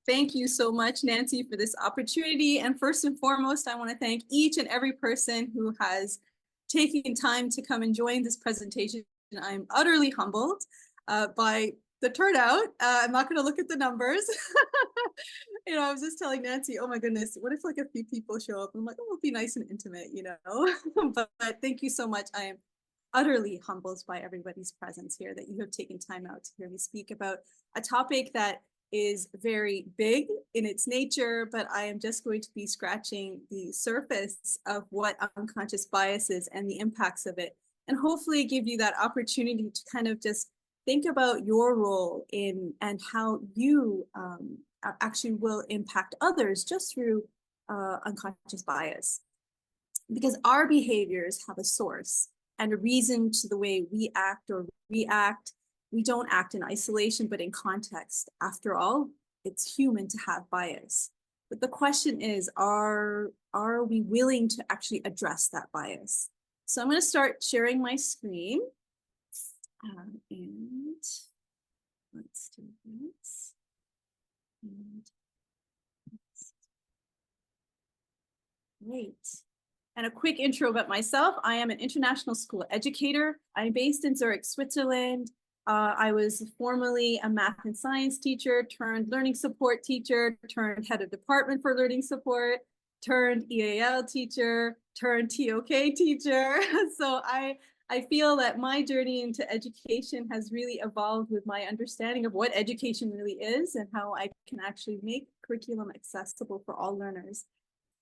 Thank you so much, Nancy, for this opportunity. And first and foremost, I want to thank each and every person who has taken time to come and join this presentation. I'm utterly humbled by the turnout. I'm not going to look at the numbers. I was just telling Nancy, oh my goodness, what if like a few people show up? I'm like, oh, it'll be nice and intimate, but thank you so much. I am utterly humbled by everybody's presence here, that you have taken time out to hear me speak about a topic that is very big in its nature, but I am just going to be scratching the surface of what unconscious bias is and the impacts of it, and hopefully give you that opportunity to kind of just think about your role in and how you actually will impact others just through unconscious bias. Because our behaviors have a source and a reason to the way we act or react. We don't act in isolation, but in context. After all, it's human to have bias. But the question is, are we willing to actually address that bias? So I'm going to start sharing my screen. And let's do this. Great. And a quick intro about myself. I am an international school educator. I'm based in Zurich, Switzerland. I was formerly a math and science teacher, turned learning support teacher, turned head of department for learning support, turned EAL teacher, turned TOK teacher. So I feel that my journey into education has really evolved with my understanding of what education really is and how I can actually make curriculum accessible for all learners.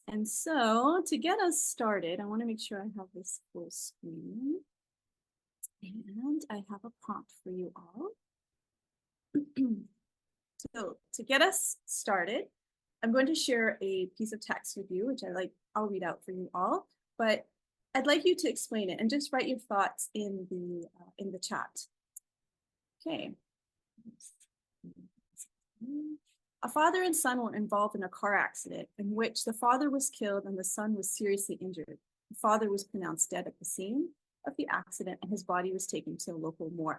And so to get us started, I want to make sure I have this full screen. And I have a prompt for you all. So to get us started, I'm going to share a piece of text with you, which I'll read out for you all, but I'd like you to explain it and just write your thoughts in the chat. Okay. A father and son were involved in a car accident in which the father was killed and the son was seriously injured. The father was pronounced dead at the scene of the accident and his body was taken to a local morgue.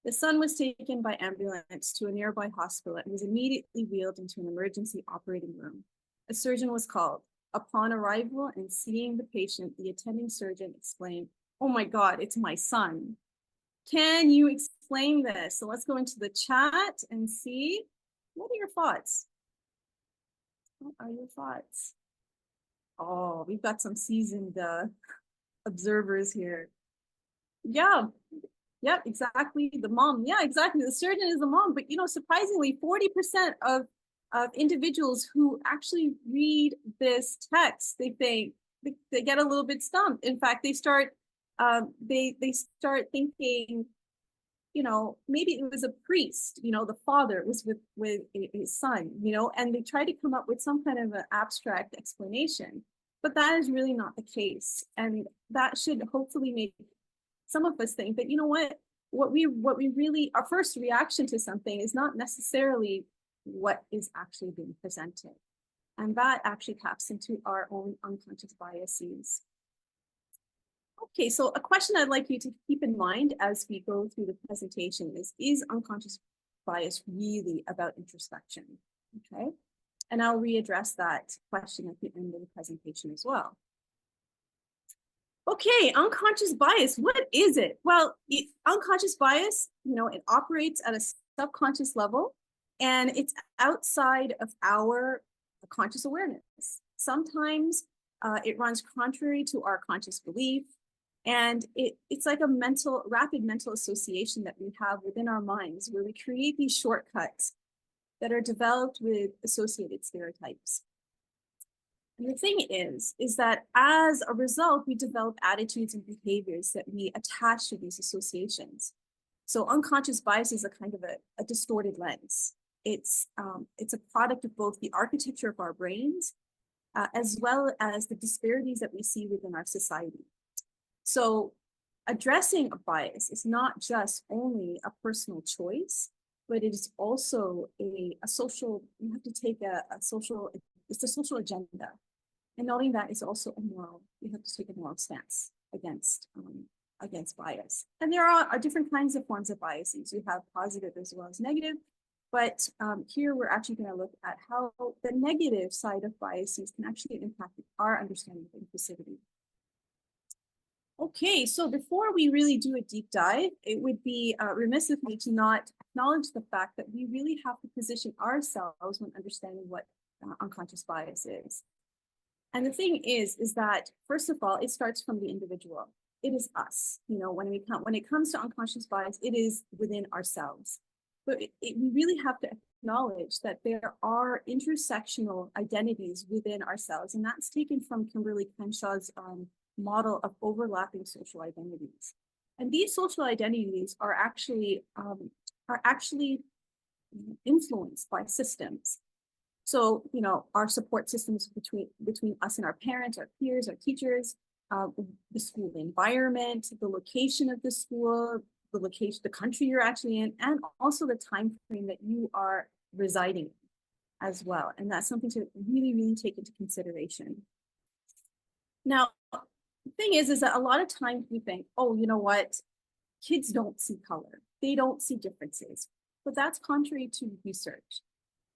The son was taken by ambulance to a nearby hospital and was immediately wheeled into an emergency operating room. A surgeon was called. Upon arrival and seeing the patient, the attending surgeon explained, "Oh my God, it's my son." Can you explain this? So let's go into the chat and see. What are your thoughts? What are your thoughts? Oh, we've got some seasoned observers here. Yeah, exactly. The mom. Yeah, exactly. The surgeon is the mom. But surprisingly, 40% of individuals who actually read this text, they get a little bit stumped. In fact, they start thinking, maybe it was a priest, the father was with his son, and they try to come up with some kind of an abstract explanation, but that is really not the case. And that should hopefully make some of us think that, what we really, our first reaction to something is not necessarily what is actually being presented. And that actually taps into our own unconscious biases. Okay, so a question I'd like you to keep in mind as we go through the presentation is unconscious bias really about introspection? Okay, and I'll readdress that question at the end of the presentation as well. Okay, unconscious bias, what is it? Well, unconscious bias, it operates at a subconscious level and it's outside of our conscious awareness. Sometimes it runs contrary to our conscious belief. And it's like a rapid mental association that we have within our minds where we create these shortcuts that are developed with associated stereotypes. And the thing is that as a result, we develop attitudes and behaviors that we attach to these associations. So unconscious bias is a kind of a distorted lens. It's a product of both the architecture of our brains, as well as the disparities that we see within our society. So addressing a bias is not just only a personal choice, but it is also a social, you have to take it's a social agenda. And knowing that is also a moral, you have to take a moral stance against bias. And there are different kinds of forms of biases. You have positive as well as negative. But here we're actually going to look at how the negative side of biases can actually impact our understanding of inclusivity. Okay, so before we really do a deep dive, it would be remiss of me to not acknowledge the fact that we really have to position ourselves when understanding what unconscious bias is. And the thing is that, first of all, it starts from the individual. It is us. You know, when it comes to unconscious bias, it is within ourselves. But we really have to acknowledge that there are intersectional identities within ourselves, and that's taken from Kimberly Kenshaw's model of overlapping social identities. And these social identities are actually influenced by systems. So, you know, our support systems between us and our parents, our peers, our teachers, the school environment, the location of the school, the location, the country you're actually in, and also the time frame that you are residing in as well. And that's something to really, really take into consideration. Now, the thing is that a lot of times we think, oh, you know what? Kids don't see color. They don't see differences. But that's contrary to research.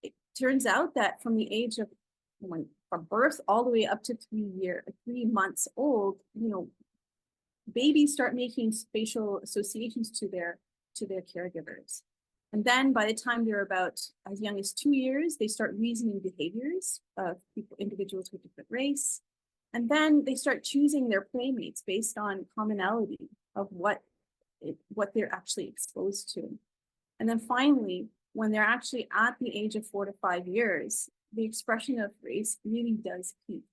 It turns out that from the age of from birth all the way up to 3 months old, you know, babies start making spatial associations to their caregivers. And then by the time they're about as young as 2 years, they start reasoning behaviors of individuals with different race. And then they start choosing their playmates based on commonality of what they're actually exposed to. And then finally, when they're actually at the age of 4 to 5 years, the expression of race really does peak.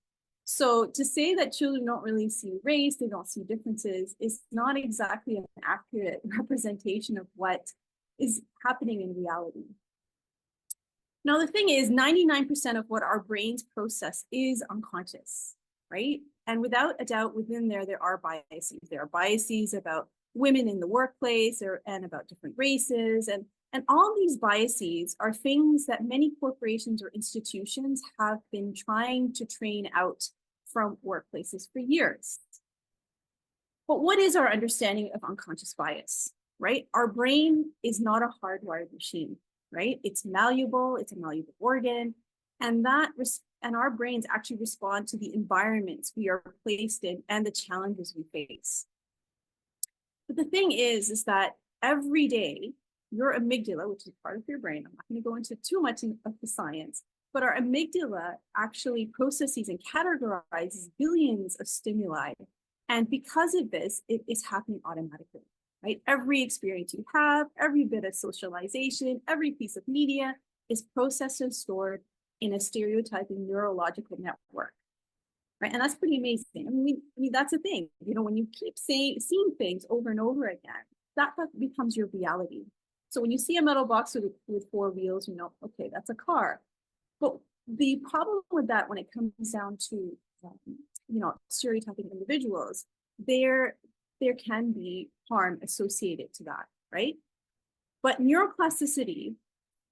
So to say that children don't really see race, they don't see differences, is not exactly an accurate representation of what is happening in reality. Now, the thing is, 99% of what our brains process is unconscious, right? And without a doubt, within there are biases. There are biases about women in the workplace and about different races. And all these biases are things that many corporations or institutions have been trying to train out from workplaces for years. But what is our understanding of unconscious bias, right? Our brain is not a hardwired machine, right? It's malleable, it's a malleable organ, and our brains actually respond to the environments we are placed in and the challenges we face. But the thing is that every day, your amygdala, which is part of your brain, I'm not going to go into too much of the science, but our amygdala actually processes and categorizes billions of stimuli. And because of this, it is happening automatically, right? Every experience you have, every bit of socialization, every piece of media is processed and stored in a stereotyping neurological network, right? And that's pretty amazing. I mean, that's the thing, you know, when you keep seeing things over and over again, that becomes your reality. So when you see a metal box with 4 wheels, you know, okay, that's a car. But the problem with that, when it comes down to, you know, stereotyping individuals, there can be harm associated to that, right? But neuroplasticity,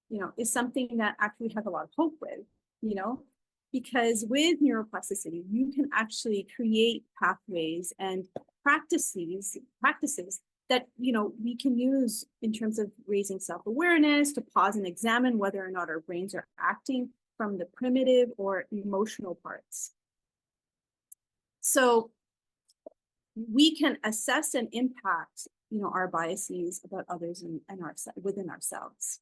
you know, is something that actually has a lot of hope with, you know, because with neuroplasticity, you can actually create pathways and practices that, you know, we can use in terms of raising self-awareness to pause and examine whether or not our brains are acting from the primitive or emotional parts. So we can assess and impact, you know, our biases about others and within ourselves.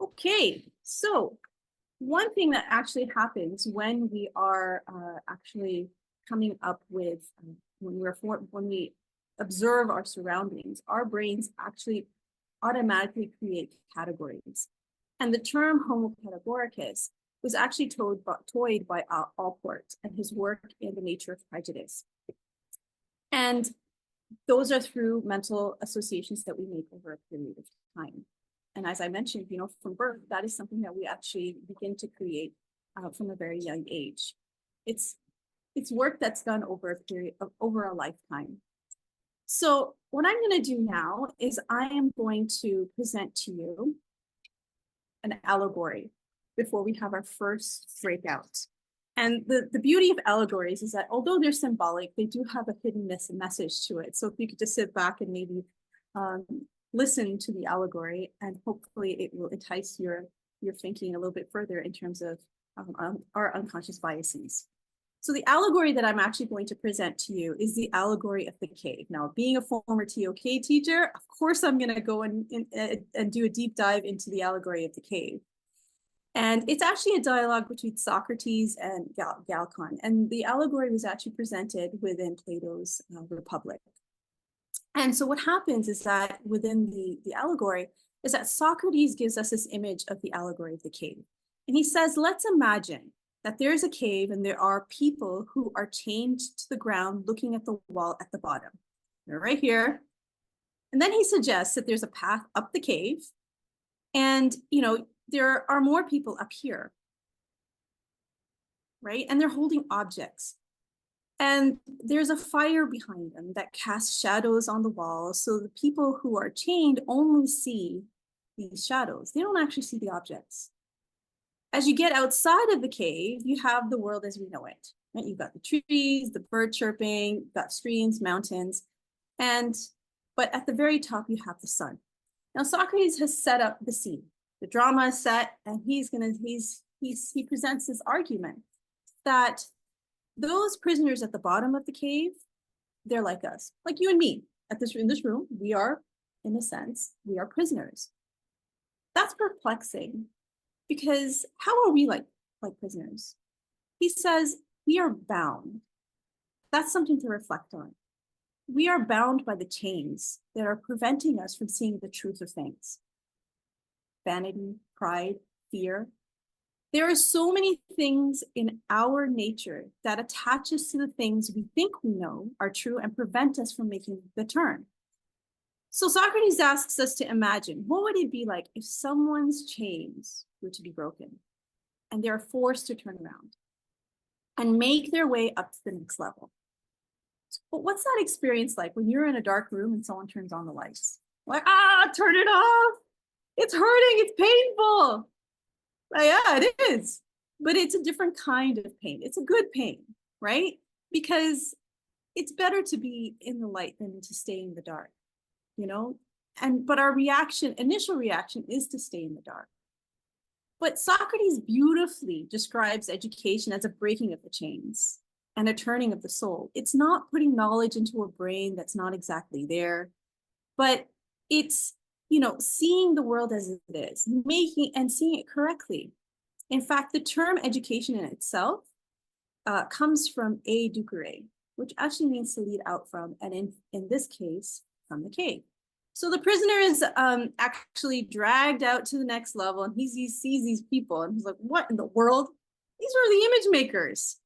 Okay, so one thing that actually happens when we are actually coming up with, when we observe our surroundings, our brains actually automatically create categories. And the term homo categoricus was actually toyed by Allport and his work in The Nature of Prejudice. And those are through mental associations that we make over a period of time. And as I mentioned, you know, from birth, that is something that we actually begin to create from a very young age. It's work that's done over a lifetime. So what I'm going to do now is I am going to present to you an allegory before we have our first breakout. And the beauty of allegories is that although they're symbolic, they do have a hidden message to it. So if you could just sit back and maybe listen to the allegory, and hopefully it will entice your thinking a little bit further in terms of our unconscious biases. So the allegory that I'm actually going to present to you is the allegory of the cave. Now, being a former TOK teacher, of course, I'm going to go and do a deep dive into the allegory of the cave. And it's actually a dialogue between Socrates and Galcon. And the allegory was actually presented within Plato's Republic. And so what happens is that within the allegory is that Socrates gives us this image of the allegory of the cave. And he says, let's imagine that there's a cave and there are people who are chained to the ground looking at the wall at the bottom. They're right here. And then he suggests that there's a path up the cave. And, you know, there are more people up here, right? And they're holding objects. And there's a fire behind them that casts shadows on the wall. So the people who are chained only see these shadows. They don't actually see the objects. As you get outside of the cave, you have the world as we know it. Right? You've got the trees, the bird chirping, you've got streams, mountains, but at the very top, you have the sun. Now, Socrates has set up the scene. The drama is set, and he presents this argument that those prisoners at the bottom of the cave, they're like us, like you and me. In this room, we are, in a sense, we are prisoners. That's perplexing, because how are we like prisoners? He says we are bound. That's something to reflect on. We are bound by the chains that are preventing us from seeing the truth of things. Vanity, pride, fear. There are so many things in our nature that attach us to the things we think we know are true and prevent us from making the turn. So Socrates asks us to imagine, what would it be like if someone's chains were to be broken and they're forced to turn around and make their way up to the next level? But what's that experience like when you're in a dark room and someone turns on the lights? Like, turn it off. It's hurting, it's painful. Yeah, it is. But it's a different kind of pain. It's a good pain, right? Because it's better to be in the light than to stay in the dark, you know? But our initial reaction is to stay in the dark. But Socrates beautifully describes education as a breaking of the chains and a turning of the soul. It's not putting knowledge into a brain that's not exactly there, but it's, seeing the world as it is, seeing it correctly. In fact, the term education in itself comes from educere, which actually means to lead out from, and in this case, from the cave. So the prisoner is actually dragged out to the next level, and he sees these people, and he's like, what in the world? These are the image makers.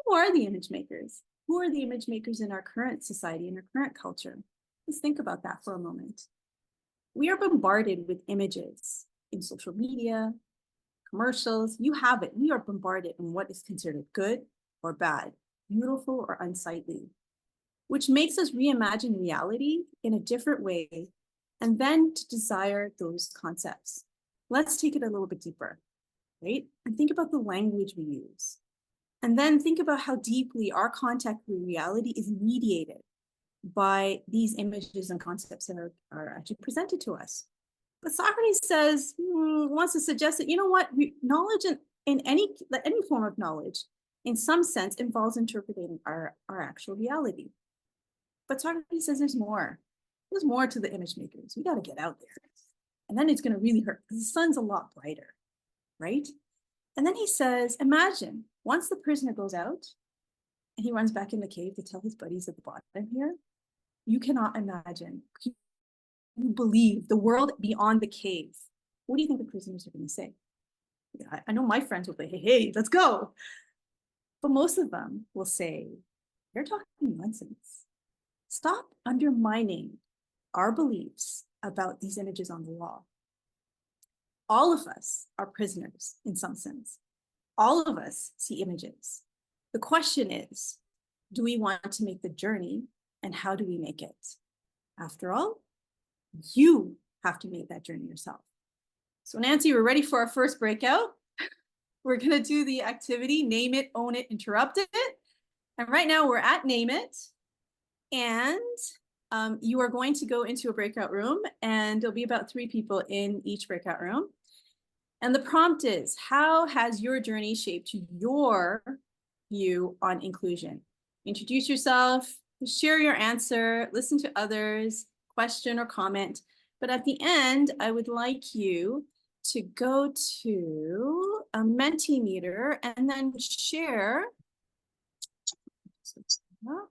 Who are the image makers? Who are the image makers in our current society, in our current culture? Let's think about that for a moment. We are bombarded with images in social media, commercials. You have it. We are bombarded in what is considered good or bad, beautiful or unsightly, which makes us reimagine reality in a different way and then to desire those concepts. Let's take it a little bit deeper, right? And think about the language we use. And then think about how deeply our contact with reality is mediated by these images and concepts that are actually presented to us. But Socrates wants to suggest that, knowledge in any form of knowledge, in some sense, involves interpreting our actual reality. But Socrates says there's more. There's more to the image makers. We got to get out there. And then it's going to really hurt because the sun's a lot brighter, right? And then he says, imagine once the prisoner goes out and he runs back in the cave to tell his buddies at the bottom here, you cannot imagine, you believe the world beyond the cave. What do you think the prisoners are going to say? I know my friends will say, hey, let's go. But most of them will say, you're talking nonsense. Stop undermining our beliefs about these images on the wall. All of us are prisoners in some sense. All of us see images. The question is, do we want to make the journey, and how do we make it? After all, you have to make that journey yourself. So Nancy, we're ready for our first breakout. We're going to do the activity, name it, own it, interrupt it. And right now we're at name it. And You are going to go into a breakout room, and there'll be about 3 people in each breakout room. And the prompt is, how has your journey shaped your view on inclusion? Introduce yourself, share your answer, listen to others, question or comment. But at the end, I would like you to go to a Mentimeter and then share the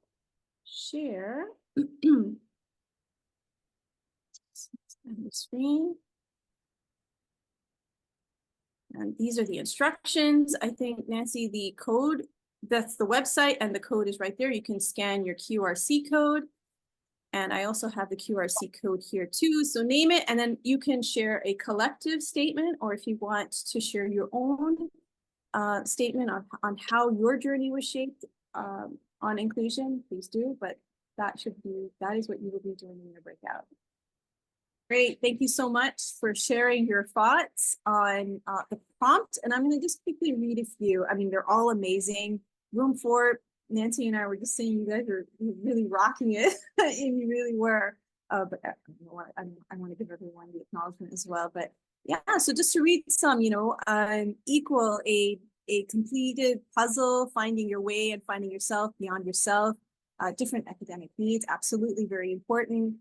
screen. And these are the instructions. I think, Nancy, the code, that's the website, and the code is right there. You can scan your QRC code. And I also have the QRC code here too. So name it, and then you can share a collective statement, or if you want to share your own statement on how your journey was shaped on inclusion, please do. But that is what you will be doing in your breakout. Great, thank you so much for sharing your thoughts on the prompt. And I'm going to just quickly read a few. I mean, they're all amazing. Room 4, Nancy and I were just saying you guys are really rocking it, and you really were. But I want to give everyone the acknowledgement as well. But yeah, so just to read some, equal a completed puzzle, finding your way and finding yourself beyond yourself, different academic needs, absolutely very important.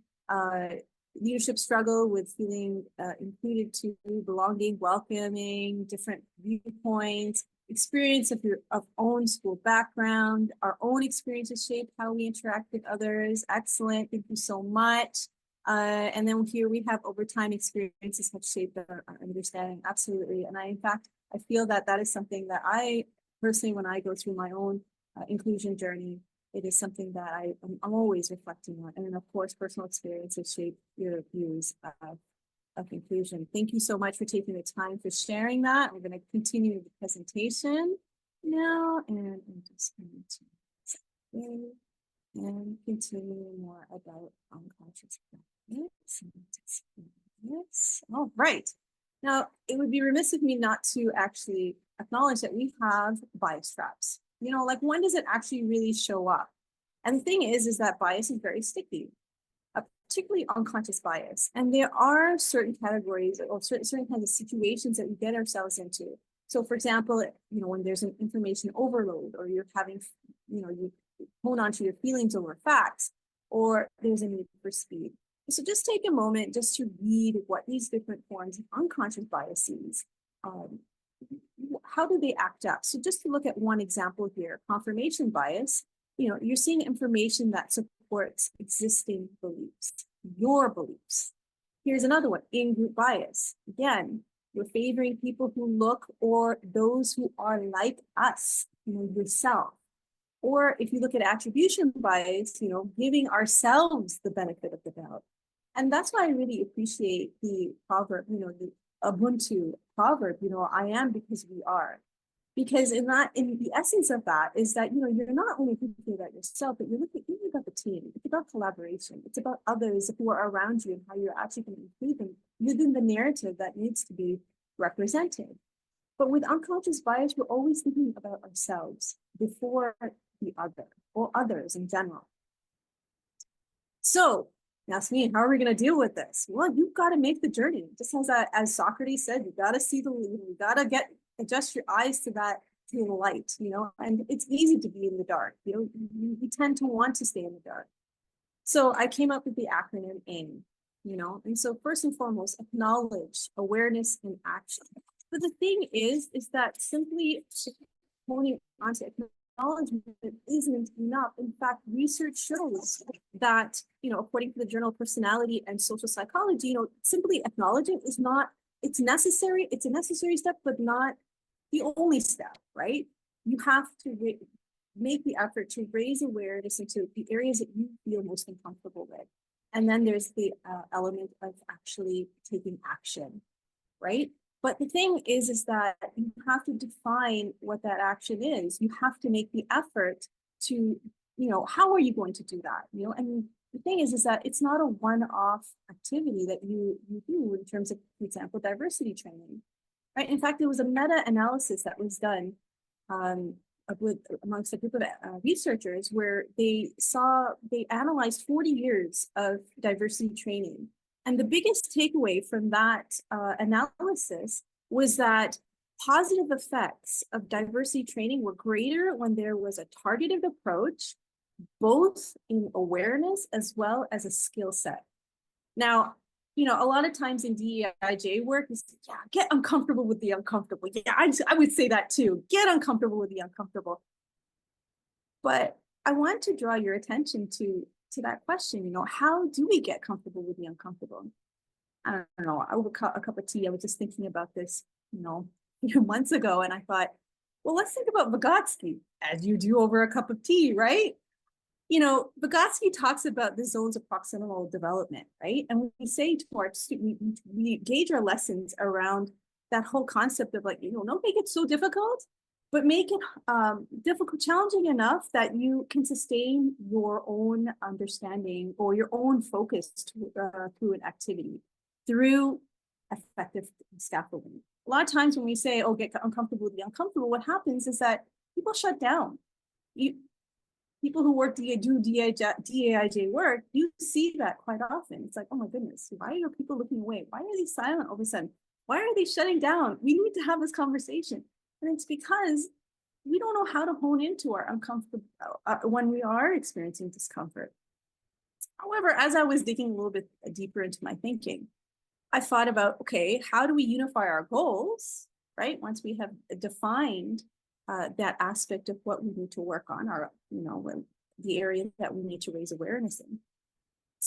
Leadership struggle with feeling included to belonging, welcoming, different viewpoints, experience of your own school background, our own experiences shape how we interact with others. Excellent, thank you so much. And then here we have over time experiences have shaped our understanding, absolutely. And in fact, I feel that is something that I personally, when I go through my own inclusion journey, it is something that I'm always reflecting on. And then, of course, personal experiences shape your views of inclusion. Thank you so much for taking the time for sharing that. We're going to continue the presentation now, and I'm just going to and continue more about unconscious bias. All right. Now, it would be remiss of me not to actually acknowledge that we have bias traps. Like, when does it actually really show up? And the thing is that bias is very sticky, particularly unconscious bias. And there are certain categories or certain kinds of situations that we get ourselves into. So for example, when there's an information overload, or you're having, you hone onto your feelings over facts, or there's a need for speed. So just take a moment just to read what these different forms of unconscious biases, how do they act up? So just to look at one example here, confirmation bias, you're seeing information that supports existing beliefs, your beliefs. Here's another one, in-group bias. Again, you're favoring people who look or those who are like us, yourself. Or if you look at attribution bias, giving ourselves the benefit of the doubt. And that's why I really appreciate the proverb, the Ubuntu proverb, I am because we are. Because in the essence of that is that, you're not only thinking about yourself, but you're looking about the team. It's about collaboration. It's about others who are around you and how you're actually going to include them within the narrative that needs to be represented. But with unconscious bias, we're always thinking about ourselves before the other or others in general. So, Yasmine, how are we going to deal with this? Well, you've got to make the journey. Just as Socrates said, you got to see you got to adjust your eyes to the light, and it's easy to be in the dark. You tend to want to stay in the dark. So I came up with the acronym AIM, and so first and foremost, acknowledge, awareness, and action. But the thing is that simply honing onto acknowledgement isn't enough. In fact, research shows that, according to the Journal of Personality and Social Psychology, simply acknowledging is not, it's necessary, it's a necessary step, but not the only step, right? You have to make the effort to raise awareness into the areas that you feel most uncomfortable with. And then there's the element of actually taking action, right? But the thing is that you have to define what that action is. You have to make the effort to, how are you going to do that? And the thing is that it's not a one-off activity that you do in terms of, for example, diversity training, right? In fact, there was a meta-analysis that was done amongst a group of researchers where they analyzed 40 years of diversity training. And the biggest takeaway from that analysis was that positive effects of diversity training were greater when there was a targeted approach, both in awareness as well as a skill set. Now, a lot of times in DEIJ work, we say, yeah, get uncomfortable with the uncomfortable. Yeah, I would say that too. Get uncomfortable with the uncomfortable. But I want to draw your attention to that question, how do we get comfortable with the uncomfortable? I don't know, over a cup of tea, I was just thinking about this, a few months ago, and I thought, well, let's think about Vygotsky, as you do over a cup of tea, right? Vygotsky talks about the zones of proximal development, right? And we say to our students, we gauge our lessons around that whole concept of like, don't make it so difficult, but make it difficult, challenging enough that you can sustain your own understanding or your own focus through an activity, through effective scaffolding. A lot of times when we say, oh, get uncomfortable with the uncomfortable, what happens is that people shut down. People who work do DEIJ work, you see that quite often. It's like, oh my goodness, why are people looking away? Why are they silent all of a sudden? Why are they shutting down? We need to have this conversation. And it's because we don't know how to hone into our uncomfortable when we are experiencing discomfort. However, as I was digging a little bit deeper into my thinking, I thought about, okay, how do we unify our goals, right? Once we have defined that aspect of what we need to work on, or the area that we need to raise awareness in,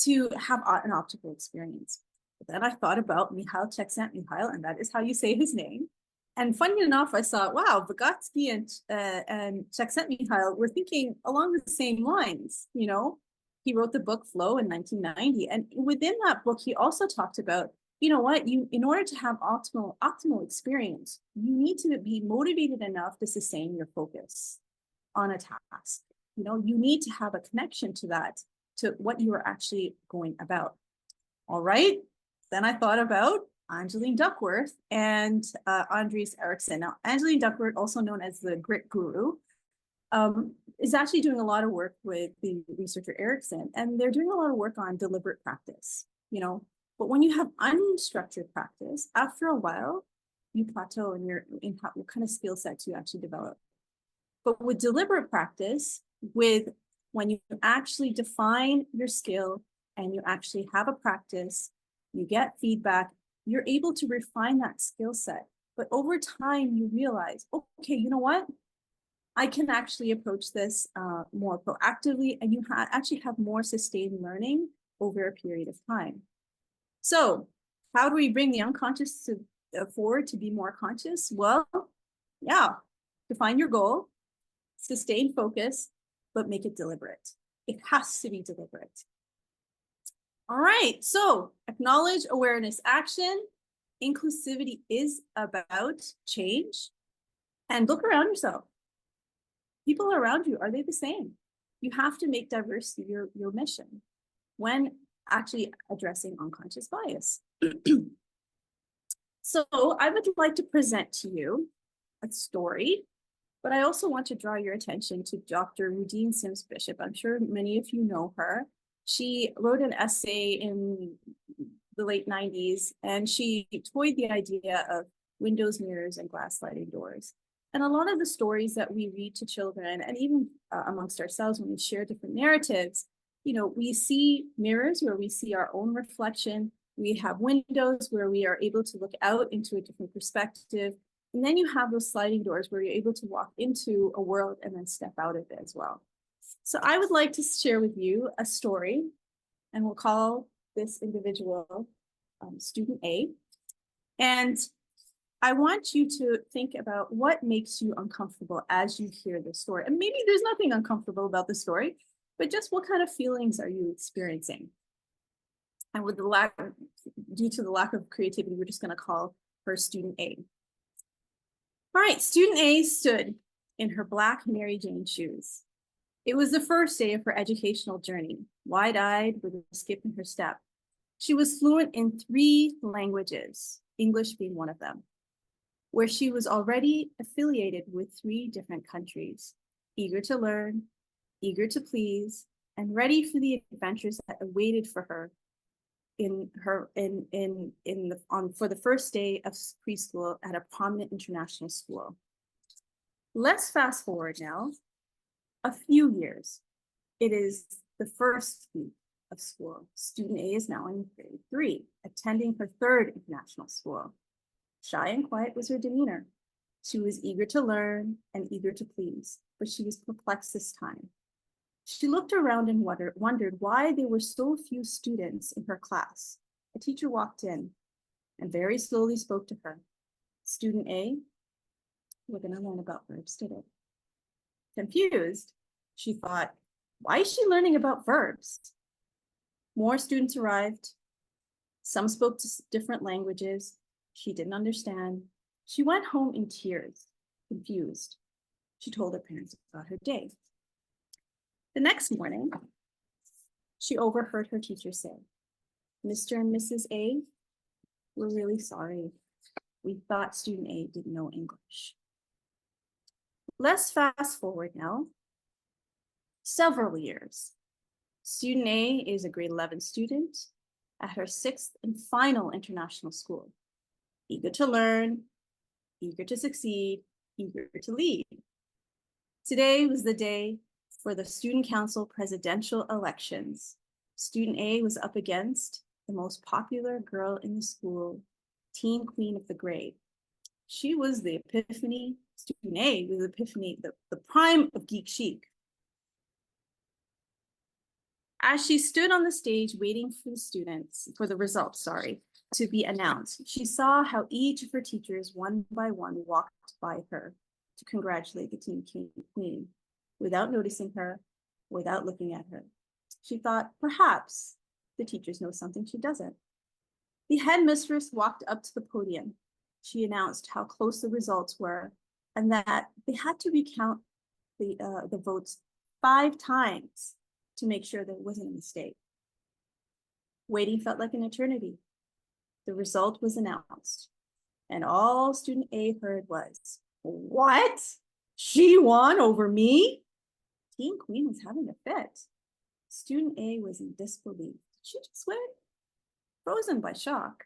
to have an optimal experience. But then I thought about Mihail Csikszentmihalyi, and that is how you say his name. And funny enough, I saw, wow, Vygotsky and Csikszentmihalyi were thinking along the same lines. He wrote the book Flow in 1990, and within that book, he also talked about, in order to have optimal experience, you need to be motivated enough to sustain your focus on a task. You need to have a connection to that, to what you are actually going about. All right. Then I thought about Angeline Duckworth and Andres Eriksson. Now, Angeline Duckworth, also known as the Grit Guru, is actually doing a lot of work with the researcher Eriksson, and they're doing a lot of work on deliberate practice, But when you have unstructured practice, after a while, you plateau and you're in what kind of skill sets you actually develop. But with deliberate practice, when you actually define your skill and you actually have a practice, you get feedback, you're able to refine that skill set. But over time, you realize, okay, you know what? I can actually approach this more proactively, and you actually have more sustained learning over a period of time. So how do we bring the unconscious forward to be more conscious? Well, yeah, define your goal, sustain focus, but make it deliberate. It has to be deliberate. All right, so acknowledge, awareness, action. Inclusivity is about change. And look around yourself. People around you, are they the same? You have to make diversity your mission when actually addressing unconscious bias. So I would like to present to you a story, but I also want to draw your attention to Dr. Rudine Sims Bishop. I'm sure many of you know her. She wrote an essay in the late 90s, and she toyed the idea of windows, mirrors, and glass sliding doors. And a lot of the stories that we read to children, and even amongst ourselves when we share different narratives, we see mirrors where we see our own reflection. We have windows where we are able to look out into a different perspective. And then you have those sliding doors where you're able to walk into a world and then step out of it as well. So I would like to share with you a story, and we'll call this individual student A. And I want you to think about what makes you uncomfortable as you hear this story. And maybe there's nothing uncomfortable about the story, but just what kind of feelings are you experiencing? And with due to the lack of creativity, we're just going to call her student A. All right, student A stood in her black Mary Jane shoes. It was the first day of her educational journey, wide-eyed with a skip in her step. She was fluent in 3 languages, English being one of them. where she was already affiliated with 3 different countries, eager to learn, eager to please, and ready for the adventures that awaited for her for the first day of preschool at a prominent international school. Let's fast forward now a few years. It is the first week of school. Student A is now in grade 3, attending her 3rd international school. Shy and quiet was her demeanor. She was eager to learn and eager to please, but she was perplexed this time. She looked around and wondered why there were so few students in her class. A teacher walked in and very slowly spoke to her. Student A, we're going to learn about verbs today. Confused, she thought, why is she learning about verbs? More students arrived. Some spoke different languages. She didn't understand. She went home in tears, confused. She told her parents about her day. The next morning, she overheard her teacher say, Mr. and Mrs. A, we're really sorry. We thought student A didn't know English. Let's fast forward now several years. Student A is a grade 11 student at her 6th and final international school, eager to learn, eager to succeed, eager to lead. Today was the day for the Student Council presidential elections. Student A was up against the most popular girl in the school, teen queen of the grade. She was the epiphany, student A was the epiphany, the prime of geek chic. As she stood on the stage waiting for the results, to be announced, she saw how each of her teachers, one by one, walked by her to congratulate the teen queen, without noticing her, without looking at her. She thought, perhaps the teachers know something she doesn't. The headmistress walked up to the podium. She announced how close the results were and that they had to recount the votes 5 times to make sure there wasn't a mistake. Waiting felt like an eternity. The result was announced, and all student A heard was, what? She won over me? Teen Queen was having a fit. Student A was in disbelief. Did she just win? Frozen by shock.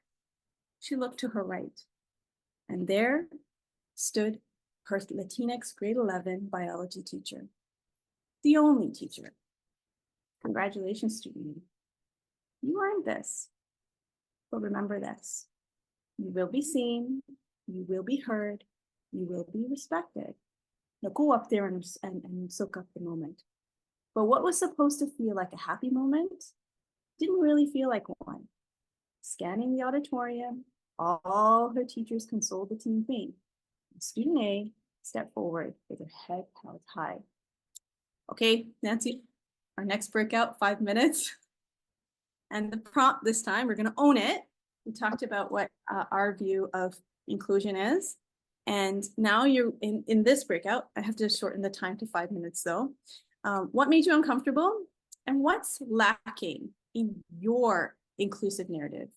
She looked to her right, and there stood her Latinx grade 11 biology teacher, the only teacher. Congratulations, student. You earned this. But remember this, you will be seen, you will be heard, you will be respected. Now go up there and soak up the moment. But what was supposed to feel like a happy moment didn't really feel like one. Scanning the auditorium, all her teachers consoled the teen queen. Student A stepped forward with her head held high. Okay, Nancy, our next breakout, 5 minutes. And the prompt this time, we're going to own it. We talked about what our view of inclusion is. And now you're in this breakout. I have to shorten the time to 5 minutes though. What made you uncomfortable? And what's lacking in your inclusive narrative?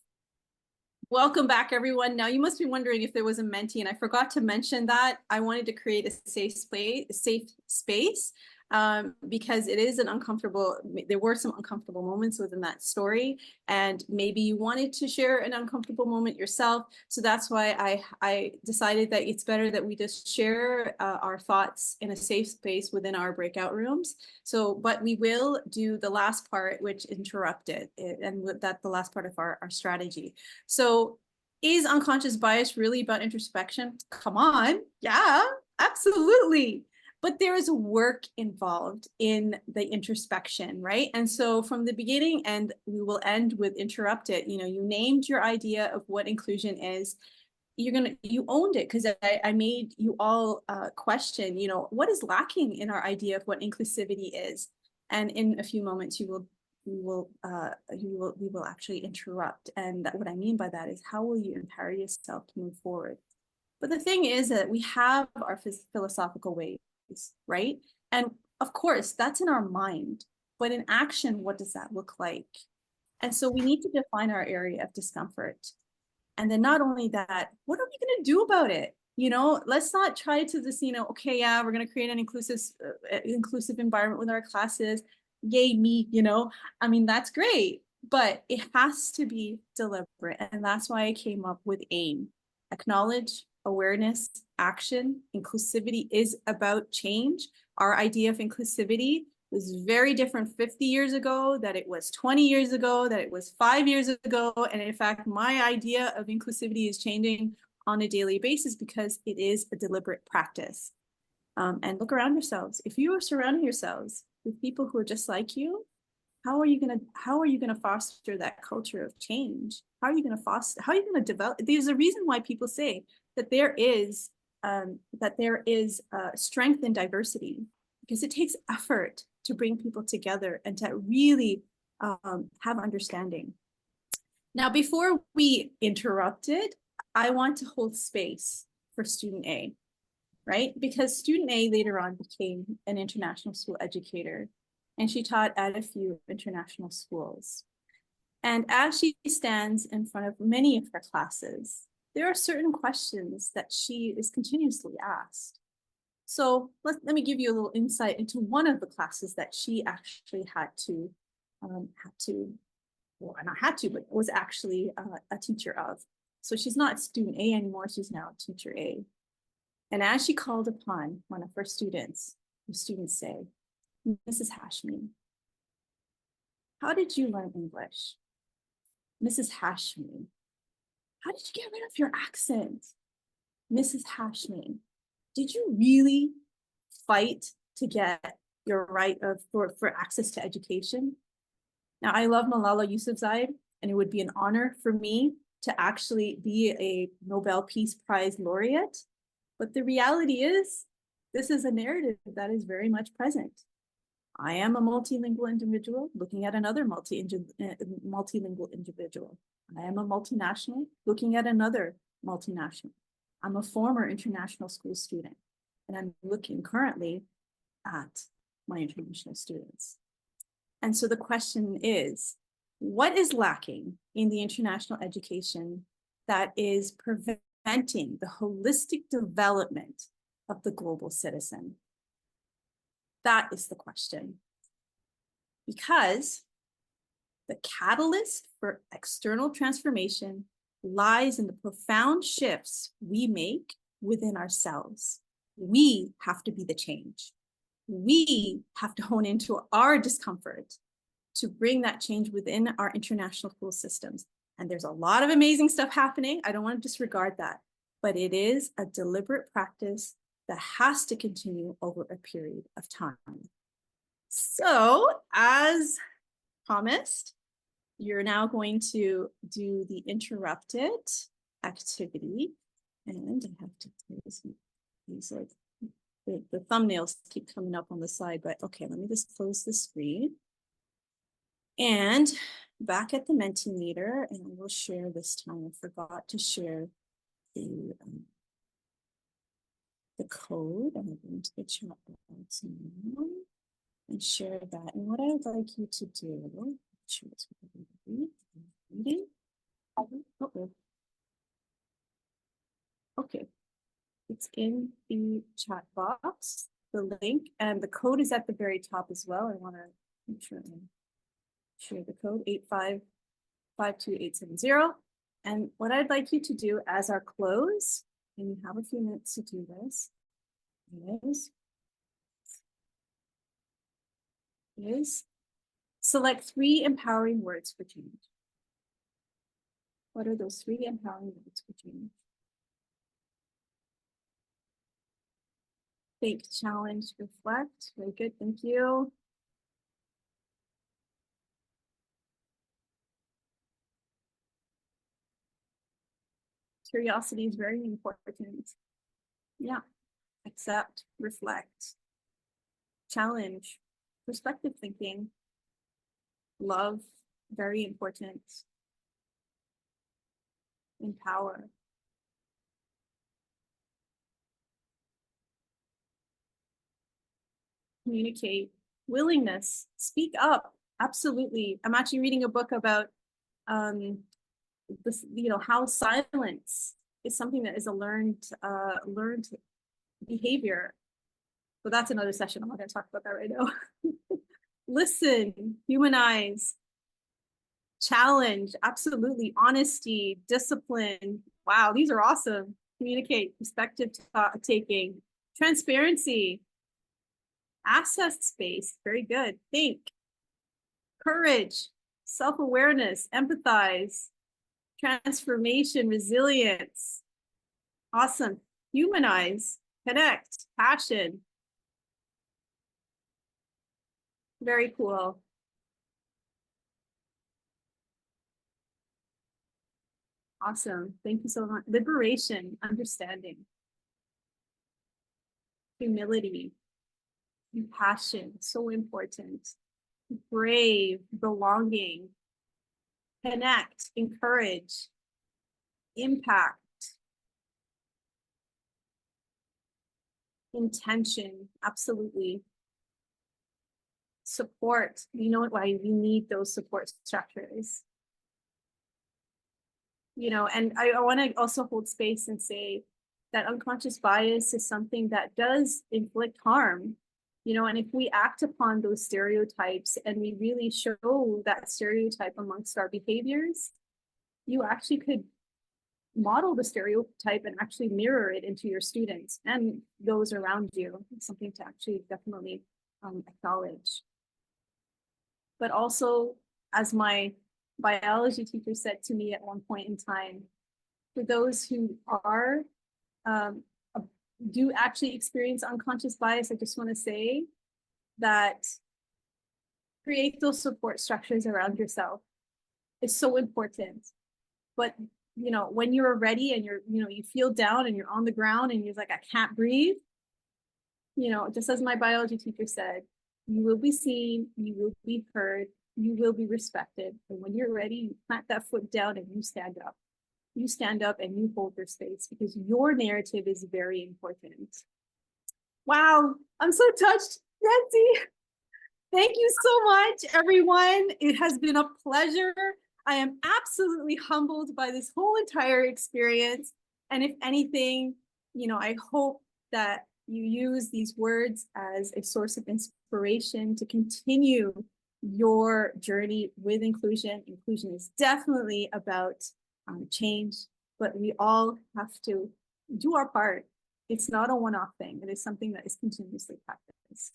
Welcome back, everyone. Now you must be wondering if there was a Menti, and I forgot to mention that. I wanted to create a safe space because it is an uncomfortable, there were some uncomfortable moments within that story, and maybe you wanted to share an uncomfortable moment yourself. So that's why I decided that it's better that we just share our thoughts in a safe space within our breakout rooms. So, but we will do the last part, which interrupted it, and that's the last part of our strategy. So is unconscious bias really about introspection? Come on, yeah, absolutely. But there is work involved in the introspection, right? And so from the beginning, and we will end with interrupted, you know, you named your idea of what inclusion is. You owned it, because I made you all question, you know, what is lacking in our idea of what inclusivity is. And in a few moments, we will actually interrupt. And what I mean by that is, how will you empower yourself to move forward? But the thing is that we have our philosophical ways, right? And of course, that's in our mind, but in action, what does that look like? And so we need to define our area of discomfort. And then not only that, what are we going to do about it? You know, let's not try to just, you know, okay, yeah, we're going to create an inclusive environment with our classes. Yay, me, you know, I mean, that's great, but it has to be deliberate. And that's why I came up with AIM. Acknowledge, awareness, action. Inclusivity is about change. Our idea of inclusivity was very different 50 years ago, that it was 20 years ago, that it was 5 years ago. And in fact, my idea of inclusivity is changing on a daily basis because it is a deliberate practice. And look around yourselves. If you are surrounding yourselves with people who are just like you, how are you gonna foster that culture of change? How are you gonna develop? There's a reason why people say that there is strength in diversity, because it takes effort to bring people together and to really have understanding. Now, before we interrupted, I want to hold space for student A, right? Because student A later on became an international school educator, and she taught at a few international schools. And as she stands in front of many of her classes, there are certain questions that she is continuously asked. So let me give you a little insight into one of the classes that she actually but was actually a teacher of. So she's not student A anymore, she's now teacher A. And as she called upon one of her students, the students say, Mrs. Hashmi, how did you learn English? Mrs. Hashmi, how did you get rid of your accent? Mrs. Hashmi, did you really fight to get your right for access to education? Now, I love Malala Yousafzai, and it would be an honor for me to actually be a Nobel Peace Prize laureate. But the reality is, this is a narrative that is very much present. I am a multilingual individual looking at another multilingual individual. I am a multinational looking at another multinational. I'm a former international school student, and I'm looking currently at my international students. And so the question is, what is lacking in the international education that is preventing the holistic development of the global citizen? That is the question. Because the catalyst for external transformation lies in the profound shifts we make within ourselves. We have to be the change. We have to hone into our discomfort to bring that change within our international school systems. And there's a lot of amazing stuff happening. I don't want to disregard that, but it is a deliberate practice that has to continue over a period of time. So, as promised, you're now going to do the interrupted activity. And I have to close these, like, the thumbnails keep coming up on the side, but okay, let me just close the screen. And back at the Mentimeter, and I will share this time. I forgot to share the code. I'm going to go into the chat box now and share that. And what I would like you to do, share this with everybody. Okay, it's in the chat box, the link, and the code is at the very top as well. I want to make sure I share the code 8552870. And what I'd like you to do as our close, and you have a few minutes to do this, is select 3 empowering words for change. What are those 3 empowering words for change? Think, challenge, reflect. Very good, thank you. Curiosity is very important. Yeah, accept, reflect, challenge, perspective thinking, love, very important, empower. Communicate, willingness, speak up. Absolutely. I'm actually reading a book about this, how silence is something that is a learned behavior. But that's another session. I'm not going to talk about that right now. Listen, humanize, challenge, absolutely, honesty, discipline. Wow, these are awesome. Communicate, perspective taking, transparency, access space, very good. Think, courage, self-awareness, empathize, transformation, resilience. Awesome. Humanize, connect, passion. Very cool. Awesome. Thank you so much. Liberation, understanding, humility, compassion, so important. Brave, belonging, connect, encourage, impact, intention, absolutely. Support, you know why we need those support structures. You know, and I want to also hold space and say that unconscious bias is something that does inflict harm, you know, and if we act upon those stereotypes and we really show that stereotype amongst our behaviors, you actually could model the stereotype and actually mirror it into your students and those around you. It's something to actually definitely acknowledge. But also, as my biology teacher said to me at one point in time, for those who are do actually experience unconscious bias, I just want to say that create those support structures around yourself. It's so important. But you know, when you're ready and you're, you know, you feel down and you're on the ground and you're like, I can't breathe, you know, just as my biology teacher said, you will be seen, you will be heard, you will be respected. And when you're ready, you plant that foot down and you stand up. You stand up and you hold your space because your narrative is very important. Wow, I'm so touched, Nancy. Thank you so much, everyone. It has been a pleasure. I am absolutely humbled by this whole entire experience. And if anything, you know, I hope that you use these words as a source of inspiration to continue your journey with inclusion. Inclusion is definitely about change, but we all have to do our part. It's not a one-off thing. It is something that is continuously practiced.